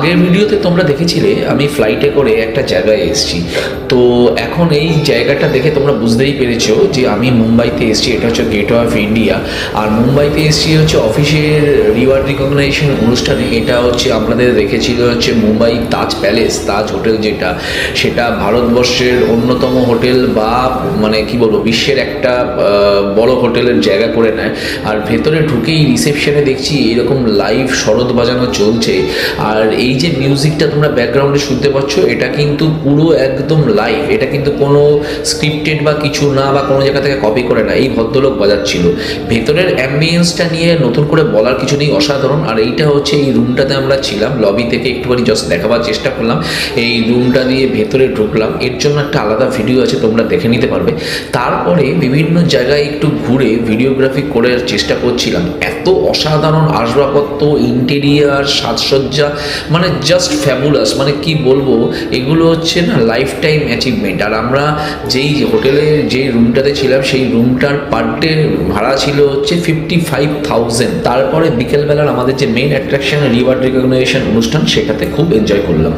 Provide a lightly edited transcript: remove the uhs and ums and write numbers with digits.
আগের ভিডিওতে তোমরা দেখেছিলে আমি ফ্লাইটে করে একটা জায়গায় এসেছি। তো এখন এই জায়গাটা দেখে তোমরা বুঝতেই পেরেছো যে আমি মুম্বাইতে এসেছি। এটা হচ্ছে গেটওয়ে অফ ইন্ডিয়া। আর মুম্বাইতে এসেছি হচ্ছে অফিসের রিওয়ার্ড রিকগনাইজেশন অনুষ্ঠানে। এটা হচ্ছে আপনাদের রেখেছিল হচ্ছে মুম্বাই তাজ প্যালেস, তাজ হোটেল, যেটা সেটা ভারতবর্ষের অন্যতম হোটেল বা মানে কি বলবো বিশ্বের একটা বড় হোটেলের জায়গা করে নেয়। আর ভেতরে ঢুকেই রিসেপশনে দেখছি এরকম লাইভ শরৎ বাজানো চলছে। আর এই যে মিউজিকটা তোমরা ব্যাকগ্রাউন্ডে শুনতে পাচ্ছ, এটা কিন্তু পুরো একদম লাইভ। এটা কিন্তু কোনো স্ক্রিপ্টেড বা কিছু না, বা কোনো জায়গা থেকে কপি করে না। এই ভদ্রলোক বাজাচ্ছিল। ভেতরের অ্যাম্বিয়েন্সটা নিয়ে নতুন করে বলার কিছু নেই, অসাধারণ। আর এইটা হচ্ছে এই রুমটাতে আমরা ছিলাম, লবি থেকে একটুখানি জাস্ট দেখাবার চেষ্টা করলাম। এই রুমটা দিয়ে ভেতরে ঢুকলাম, এর জন্য একটা আলাদা ভিডিও আছে, তোমরা দেখে নিতে পারবে। তারপরে বিভিন্ন জায়গায় একটু ঘুরে ভিডিওগ্রাফি করার চেষ্টা করছিলাম। এত অসাধারণ আসবাবপত্র, ইন্টেরিয়ার, সাজসজ্জা, মানে জাস্ট ফ্যাবুলাস। মানে কি বলবো, এগুলো হচ্ছে না লাইফ টাইম অ্যাচিভমেন্ট। আর আমরা যেই হোটেলে যে রুমটাতে ছিলাম, সেই রুমটার পার ডে ভাড়া ছিল হচ্ছে 55,000। তারপরে বিকেলবেলার আমাদের যে মেইন অ্যাট্রাকশন রিওয়ার্ড রিকগনাইজেশন অনুষ্ঠান, সেটাতে খুব এনজয় করলাম।